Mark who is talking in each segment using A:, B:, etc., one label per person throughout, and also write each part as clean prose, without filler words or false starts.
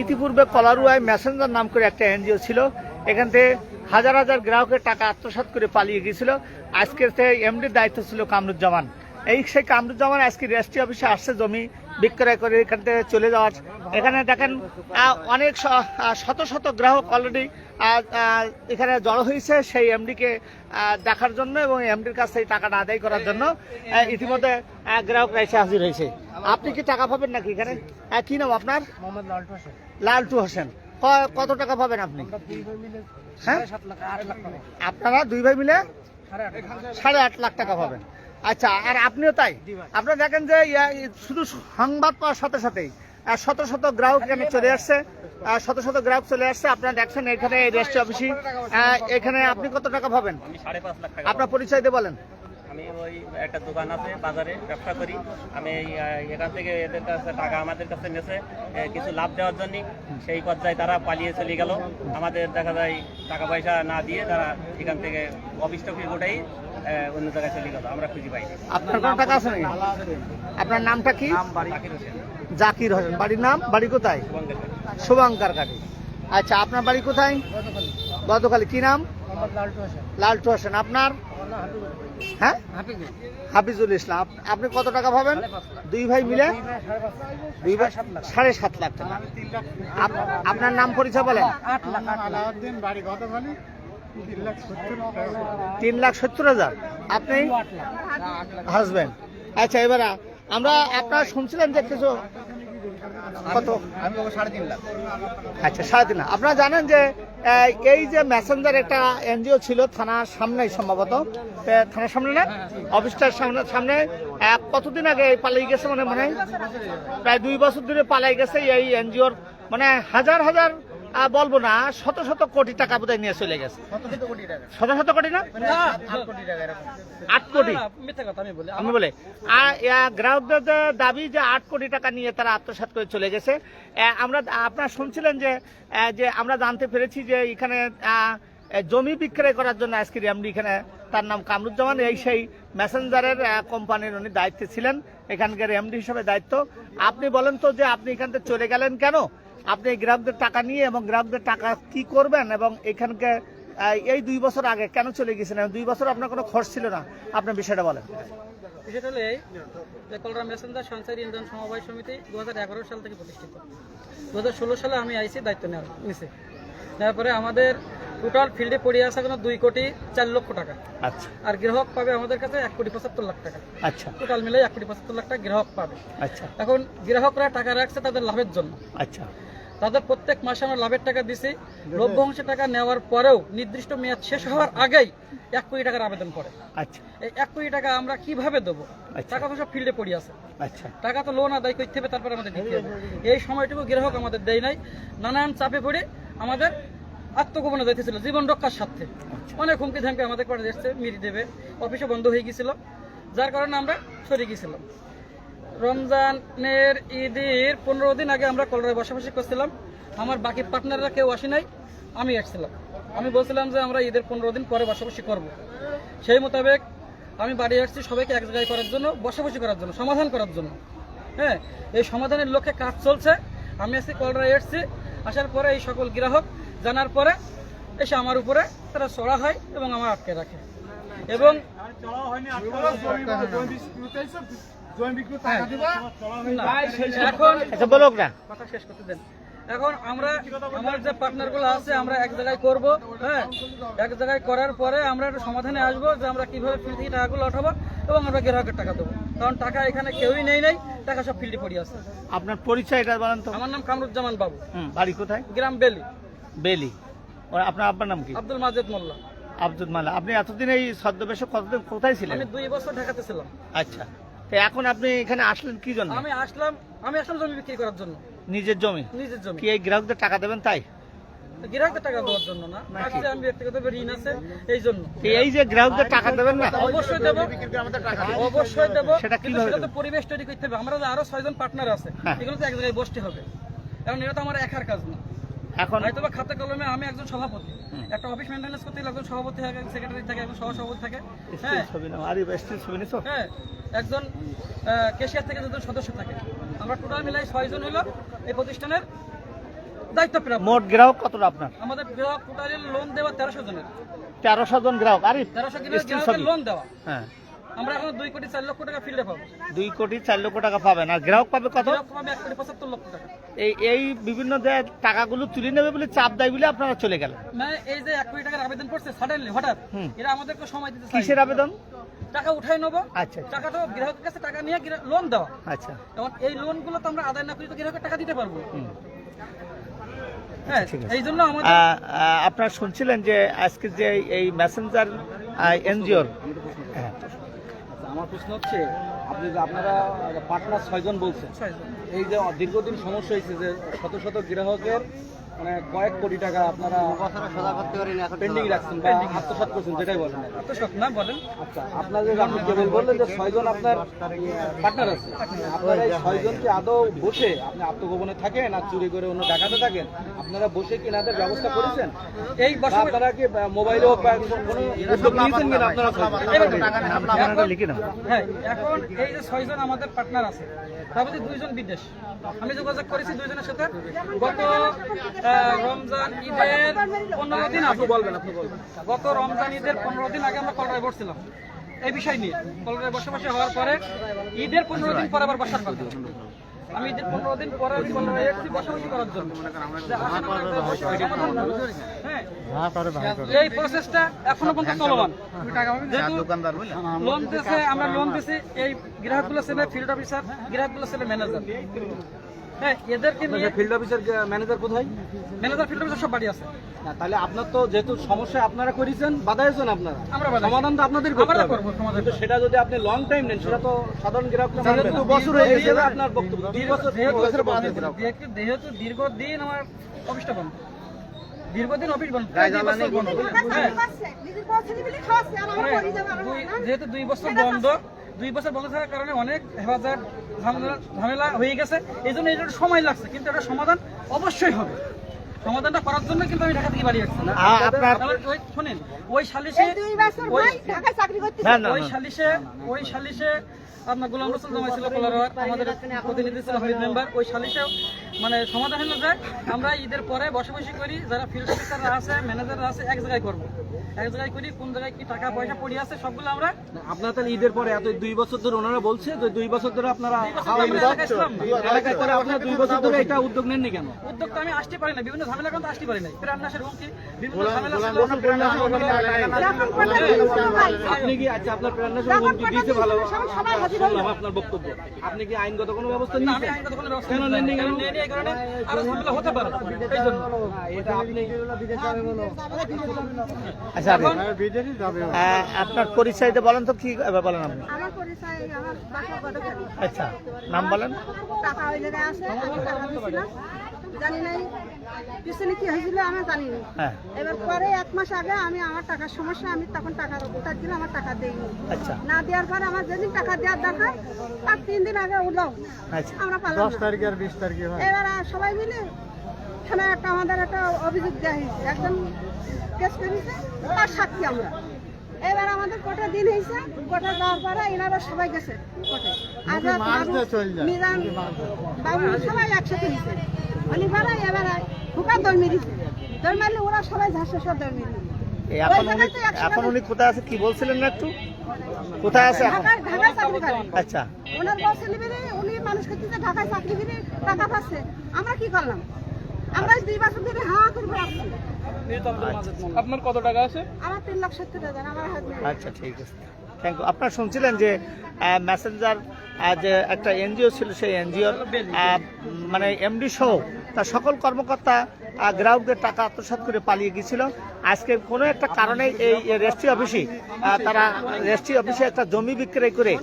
A: ইতিপূর্বে কলারুয়ায় মেসেঞ্জার নাম করে একটা এনজিও ছিল, এখান থেকে হাজার হাজার গ্রাহকের টাকা আত্মসাৎ করে পালিয়ে গিয়েছিল। আজকের এমডির দায়িত্ব ছিল কামরুজ্জামান। সেই কামরুজ্জামান আজকে রেজিস্ট্রি অফিসে আসছে জমি বিক্রয় করে এখান থেকে চলে যাওয়ার। এখানে দেখেন অনেক শত শত গ্রাহক অলরেডি এখানে জড়ো হয়েছে সেই এমডিকে দেখার জন্য এবং এমডির কাছ থেকে টাকাটা আদায় করার জন্য। ইতিমধ্যে গ্রাহকরা এসে হাজির হয়েছে। আপনি কি টাকা পাবেন নাকি এখানে? কি নাম আপনার?
B: মোহাম্মদ লালটু হোসেন।
A: লালটু হোসেন। কত টাকা পাবেন আপনি? হ্যাঁ, আপনারা দুই ভাই মিলে 8.5 লাখ টাকা পাবেন। আচ্ছা, আর আপনিও তাই? আপনারা দেখেন যে শুধু সংবাদ পাওয়ার সাথে সাথেই শত শত গ্রাহক এখানে চলে আসছে, শত শত গ্রাহক চলে আসছে। আপনারা দেখছেন এখানে রেজিস্ট্রি অফিসে। এখানে আপনি কত টাকা পাবেন?
C: আমি 5.5 লাখ টাকা।
A: আপনার পরিচয় দিয়ে বলেন।
C: আমি ওই একটা দোকান আছে বাজারে, ব্যবসা করি। আমি এখান থেকে এদের কাছে টাকা আমাদের কাছে নিয়েছে কিছু লাভ দেওয়ার জন্য। সেই পর্যায়ে তারা পালিয়ে চলে গেল। আমাদের দেখা যায় টাকা পয়সা না দিয়ে তারা এখান থেকে অফিস টফিস গোটাই অন্য জায়গায় চলে গেল, আমরা খুঁজে পাই।
A: আপনার কোনো টাকা আছে নাকি? আপনার নামটা কি?
C: জাকির হোসেন।
A: জাকির হোসেন। বাড়ির নাম? বাড়ি কোথায়? শুভঙ্কর ঘাটি। আচ্ছা, আপনার বাড়ি কোথায়? গতকাল। কি নাম? লালটু হোসেন। আপনার? হ্যাঁ, হাফিজুল ইসলাম। আপনি কত টাকা পাবেন? দুই ভাই মিলে 7.5 লাখ টাকা। আপনার নাম পরিচয় বলেন। 3,70,000। আপনি হাজবেন্ড? আচ্ছা, এবার আমরা আপনারা শুনছিলেন যে কিছু কত?
B: আমি 3.5 লাখ।
A: আচ্ছা, 3.5 লাখ। আপনারা জানেন যে এই যে মেসেঞ্জার একটা এনজিও ছিল থানার সামনেই, সম্ভবত থানার সামনে না, অফিসটার সামনে কতদিন আগে পালিয়ে গেছে, মনে হয় প্রায় 2 বছর ধরে পালাই গেছে এই এনজিওর। মানে হাজার হাজার বলবো না, শত শত কোটি টাকা বোধহয় নিয়ে চলে গেছে। শত শত কোটি না, 8 কোটি। আমি বলে গ্রাহকদের দাবি যে 8 কোটি টাকা নিয়ে তারা আত্মসাৎ করে চলে গেছে। আমরা আপনারা শুনছিলেন যে আমরা জানতে পেরেছি যে এখানে জমি বিক্রয় করার জন্য আজকের এমডি, এখানে তার নাম কামরুজ্জামান, সেই মেসেঞ্জারের কোম্পানির উনি দায়িত্বে ছিলেন, এখানকার এমডি হিসেবে দায়িত্ব। আপনি বলেন তো যে আপনি এখান থেকে চলে গেলেন কেন? আপনি গ্রাহকদের টাকা নিয়ে এবং গ্রাহকদের টাকা কি করবেন, এবং এখানকার এই 2 বছর আগে কেন চলে গেছেন? 2 বছর আপনার কোনো খরচ ছিল না, আপনার বিষয়টা বলেন।
D: বিষয়টা হলো এই যে কলরা মেসেঞ্জার সঞ্চয় ইন্ধন সমবায় সমিতি 2011 সাল থেকে প্রতিষ্ঠিত। 2016 সালে আমি আইসি দায়িত্ব নিয়েছি। তারপরে আমাদের টোটাল ফিল্ডে পড়ে আসা কোনো 2,04,00,000 টাকা।
A: আচ্ছা। আর
D: গ্রাহক পাবে আমাদের কাছে 1,75,00,000 টাকা।
A: আচ্ছা।
D: টোটাল মিলে 1,75,00,000 টাকা গ্রাহক পাবে।
A: আচ্ছা।
D: এখন গ্রাহকরা টাকা রাখছে তাদের লাভের জন্য।
A: আচ্ছা।
D: তাদের প্রত্যেক মাসে আমরা লাভের টাকা দিছি। লভ্যাংশ টাকা নেওয়ার পরেও নির্দিষ্ট মেয়াদ শেষ হওয়ার আগেই 1 কোটি টাকার আবেদন করে।
A: আচ্ছা।
D: এই 1 কোটি টাকা আমরা কিভাবে দেবো? টাকা তো সব ফিল্ডে পড়ে আছে।
A: আচ্ছা। টাকা
D: তো লোন আদায় করতে হবে, তারপরে আমাদের দিতে হবে। এই সময়টুকু গ্রাহক আমাদের দেয় নাই। নানান চাপে পড়ে আমাদের আত্মগোপনে যাইতেছিল জীবন রক্ষার স্বার্থে। অনেক হুমকি ধামকি আমাদের করে এসছে, মিরি দেবে, অফিসে বন্ধ হয়ে গেছিল, যার কারণে আমরা সরে গেছিলাম। রমজানের ঈদের 15 দিন আগে আমরা কলরায় বসবাসী করছিলাম। আমার বাকি পার্টনাররা কেউ আসে নাই, আমি আসছিলাম। আমি বলছিলাম যে আমরা ঈদের 15 দিন পরে বসবাসী করব। সেই মোতাবেক আমি বাড়ি আসছি সবাইকে এক জায়গায় করার জন্য, বসবাসী করার জন্য, সমাধান করার জন্য। হ্যাঁ, এই সমাধানের লক্ষ্যে কাজ চলছে। আমি আসছি কলরায় এসছি, আসার পরে এই সকল গ্রাহক জানার পরে এসে আমার উপরে তারা চড়া হয় এবং আমার আটকে রাখে। এবং কথা শেষ করতে দেন। এখন আমরা আমার যে পার্টনারগুলো আছে আমরা এক জায়গায় করব। হ্যাঁ, এক জায়গায় করার পরে আমরা একটা সমাধানে আসবো যে আমরা কিভাবে ফিল্ড থেকে টাকাগুলো উঠাবো এবং আমরা গ্রাহকের টাকা দেবো। কারণ টাকা এখানে কেউই নেই, টাকা সব ফিল্ডে পড়ে আছে।
A: আপনার পরিচয়টা বলেন তো।
D: আমার নাম কামরুজ্জামান বাবু।
A: বাড়ি কোথায়?
D: গ্রাম বেলি।
A: বেলি। আপনার আব্বার নাম কি?
D: আব্দুল মাজেদ মোল্লা।
A: আব্দুল মাল্লা। আপনি এতদিন এই ছদ্মবেশে কতদিন কোথায় ছিলেন?
D: আমি 2 বছর ঢাকাতে ছিলাম।
A: আচ্ছা, তো এখন আপনি এখানে আসলেন কি জন্য?
D: আমি আসলাম জমি বিক্রি করার জন্য।
A: নিজের জমি?
D: নিজের জমি।
A: কি এই গ্রাহকদের টাকা দেবেন তাই?
D: গ্রাহকদের টাকা দেওয়ার জন্য না, আজকে আমি ব্যক্তিগত ঋণ আছে এই জন্য।
A: এই যে গ্রাহকদের টাকা দেবেন না?
D: অবশ্যই দেব, অবশ্যই দেব।
A: সেটা কিভাবে?
D: সেটা তো পরিবেশ তৈরি করতে হবে। আমরা আরো 6 জন পার্টনার আছে, এগুলো তো এক জায়গায় বসতে হবে। কারণ এটা তো আমার একার কাজ না।
A: এখন
D: হয়তো বা খাতা কলমে আমি একজন সভাপতি, একটা অফিস মেইনটেনেন্স করতে গেলে একজন সভাপতি থাকে, সেক্রেটারি থাকে, একজন সহসভাপতি থাকে। হ্যাঁ, একজন ক্যাশিয়ার থেকে 2 জন সদস্য থাকে। আমরা টোটাল মিলাই 6 জন হলো এই প্রতিষ্ঠানের দায়িত্বপ্রাপ্ত।
A: মোট গ্রাহক কতটা আপনার?
D: আমাদের গ্রাহক টোটালি লোন দেওয়া 1300 জনের,
A: 1300 জন গ্রাহক। আরে
D: 1300
A: স্টিল
D: গ্রাহকের
A: ছবি।
D: লোন দেওয়া।
A: হ্যাঁ,
D: আমরা এখন 2 কোটি 4 লক্ষ টাকা ফিল্ডে পাবো।
A: 2 কোটি 4 লক্ষ টাকা পাবেন, আর গ্রাহক পাবে কত?
D: গ্রাহক পাবে 1 কোটি 75 লক্ষ টাকা।
A: এই বিভিন্ন টাকাগুলো তুলে নেবে বলে চাপ দেয় বলে আপনারা চলে গেলেন।
D: মানে এই যে 1 কোটি টাকার আবেদন করছে সাডেনলি হঠাৎ,
A: হুম।
D: এরা আমাদেরকে সময় দিতে চায়
A: কিসের আবেদন?
D: টাকা উঠাই নেবো,
A: আচ্ছা
D: টাকাটা গ্রাহকের কাছে টাকা নিয়ে লোন দেওয়া।
A: আচ্ছা।
D: এবং এই লোনগুলো তো আমরা আদায় না করি তো গ্রাহকের টাকা দিতে পারবো।
A: হুম।
D: হ্যাঁ,
A: ঠিক আছে।
D: এই জন্য আমাদের
A: আপনারা শুনছিলেন যে আজকে যে এই মেসেঞ্জার এনজিওর, হ্যাঁ,
E: আমার প্রশ্ন হচ্ছে, আপনি যে আপনারা পার্টনার 6 জন বলছেন, এই যে দীর্ঘদিন সমস্যা হয়েছে যে শত শত গ্রাহকের মানে কয়েক কোটি টাকা আপনারা পেন্ডিং রাখছেন বা আত্মসাৎ করছেন, যেটাই বলেন।
D: আত্মসাৎ না বলেন।
E: আচ্ছা, আপনার যে আপনি কেবল বললেন যে 6 জন আপনার পার্টনার আছে, আপনারা এই 6 জন কি আদৌ বসে আপনি আত্মগোপনে থাকেন না চুরি করে অন্য ডাকাতে থাকেন? আপনারা বসে কি নাদের ব্যবস্থা করেছেন?
D: এই
E: বা আপনারা কি মোবাইলে হোক বা কোনো উদ্যোগ নিয়েছেন কিনা আপনারা?
A: আপনারা লিখে নেন।
D: হ্যাঁ, এখন এই যে 6 জন আমাদের পার্টনার আছে, তার মধ্যে 2 জন বিদেশ। আমি যোগাযোগ করেছি 2 জনের সাথে। গত রমজান ঈদের 15 দিন আগে বলবেন, গত রমজান ঈদের 15 দিন আগে আমরা কলরায় বসছিলাম এই বিষয় নিয়ে। কলরায় বসে হওয়ার পরে ঈদের 15 দিন পর আবার বসার কথা। আমি ঈদের 15 দিন পরে কলরায় একটু বসাবসি করার জন্য যে আসেন আমরা একটা সমাধান করব। হ্যাঁ, এই প্রসেসটা এখনো পর্যন্ত চলমান। যেহেতু লোন দিয়েছে, আমরা লোন দিয়েছি, এই গ্রাহকগুলো ছেলে ফিল্ড অফিসার, গ্রাহকগুলো ছেলে ম্যানেজার। হ্যাঁ, এদেরকে নিয়ে
E: ফিল্ড অফিসার ম্যানেজার কোথায়?
D: ম্যানেজার ফিল্ড অফিসার সব বাড়ি আছে।
E: না, তাহলে আপনার তো যেহেতু সমস্যা আপনারা করেছেন, বাধাইছেন আপনারা,
D: আমরা বাধাইছি।
E: সমাধান তো আপনাদের করতে
D: আমরা
E: হবে।
D: করবো সমাধান।
E: কিন্তু সেটা যদি আপনি লং টাইম নেন, সেটা তো সাধারণ গ্রাহকরা
D: সেটা
E: মানবে
D: তো
E: না।
D: বছর হয়ে গেছে
E: এই যে
D: না?
E: আপনার বক্তব্য 2 বছর
D: যেহেতু দীর্ঘদিন আমার অফিসটা বন্ধ, দীর্ঘদিন অফিস বন্ধ, প্রায় 2 বছর বন্ধ। হ্যাঁ, যেহেতু 2 বছর বন্ধ, 2 বছর বন্ধ থাকার কারণে অনেক হেফাজত ঝামেলা হয়ে গেছে। এই জন্য এটা সময় লাগছে, কিন্তু এটা সমাধান অবশ্যই হবে। সমাধানটা করার জন্য কিন্তু আমি ঢাকা থেকে বাড়ি আসছি।
A: আপনার
D: শোনেন, ওই সালিশে
A: না না
D: ওই সালিশে আপনার গোলাম রসুল জামাই ছিল কলারোয়ার, আমাদের প্রতিনিধি ছিল হরিদ মেম্বার। ওই সালিশে মানে সমাধান হলো যে আমরা ঈদের পরে বসে করি, যারা ফিল্ড অফিসাররা আছে, ম্যানেজাররা আছে, এক জায়গায় করবো, এক জায়গায় করি। কোন জায়গায় কি টাকা পয়সা পড়ে আছে সবগুলো আমরা
E: আপনারা তাহলে ঈদের পরে এত 2 বছর ধরে ওনারা বলছে যে 2 বছর ধরে আপনারা এলাকায় করে আপনারা 2 বছর ধরে এটা উদ্যোগ নেননি কেন?
D: উদ্যোগটা আমি আসতে পারি না, বিভিন্ন ঝামেলা কিন্তু আসতে পারি নাই। প্রাণনাশের হুমকি, বিভিন্ন ঝামেলা ছিল।
E: আপনি কি আচ্ছা আপনার প্রেরণা হুমকি দিয়েছে, ভালো শুনলাম আপনার বক্তব্য, আপনি কি আইনগত কোনো ব্যবস্থা
D: আমি
E: নিয়েছেন?
D: আইনগত কোনো ব্যবস্থা
E: কেন নেননি কেন?
D: নেই, এই কারণে আরো ঝামেলা হতে পারে এই জন্য।
E: এটা আপনি
A: আচ্ছা, আপনার পরিচয়টা বলেন তো, কি বলেন আপনি?
F: আমার পরিচয়, আমার বাসা গদখালি।
A: আচ্ছা, নাম বলেন।
F: টাকা ওই জায়গায় আছে, আমি টাকা দিয়েছিলাম, জানি নাই পিছনে কি হয়েছিল আমি জানি না।
A: হ্যাঁ,
F: এবার পরে 1 মাস আগে আমি আমার টাকার সমস্যা, আমি তখন টাকার উত্তর দিলাম, আমার টাকা দেয়নি।
A: আচ্ছা
F: না দেওয়ার পরে আমার যেদিন টাকা দেওয়ার দরকার তার 3 দিন আগে উঠলো,
A: আচ্ছা
F: আমরা পারলাম 10 তারিখে আর 20 তারিখে এবার সবাই মিলে থানায় আমাদের একটা অভিযোগ দেওয়া হয়েছে, একজন কেস করেছে, তার সাক্ষী আমরা। এবার আমাদের কোর্টে দিন হয়েছে, কোর্টে যাওয়ার পরে এনারা সবাই গেছে কোর্টে, আজাদ মিজান বাবু সবাই একসাথে হয়েছে। উনি পারে এবার হুকা দৌড় মেরেছে, দৌড় মারলে ওরা সবাই ঝাঁসে সব দৌড় মেরে।
A: এখন উনি কোথায় আছে কি বলছিলেন না একটু? কোথায় আছে এখন?
F: ঢাকায় চাকরি করে।
A: আচ্ছা,
F: ওনার বস ছেলেমেয়ে উনি মানুষ করতেছে, ঢাকায় চাকরি করে টাকা পাচ্ছে। আমরা কি করলাম? আমরা 2 বছর ধরে হাওয়া করে বেড়াচ্ছি।
D: আপনার কত টাকা আছে?
F: আমার 3,70,000 আমার হাত নেই।
A: আচ্ছা, ঠিক আছে, থ্যাংক ইউ। আপনারা শুনছিলেন যে মেসেঞ্জার যে একটা এনজিও ছিল, সেই এনজিওর মানে এমডি সহ তার সকল কর্মকর্তা গ্রাহকদের টাকা আত্মসাৎ করে পালিয়ে গিয়েছিল। আজকে কোনো একটা কারণে এই রেজিস্ট্রি অফিসে একটা জমি বিক্রয় করে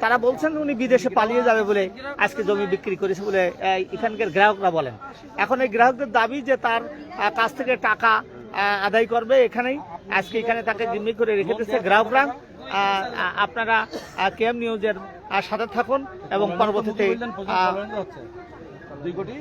A: তারা বলছেন উনি বিদেশে পালিয়ে যাবে বলে আজকে জমি বিক্রি করেছে বলে এখানকার গ্রাহকরা বলেন। এখন এই গ্রাহকদের দাবি যে তার কাছ থেকে টাকা আদায় করবে এখানেই, আজকে এখানে তাকে জিম্মি করে রেখে দিচ্ছে গ্রাহকরা। আপনারা কেএম নিউজের সাথে থাকুন এবং পরবর্তীতে
E: 2 কোটি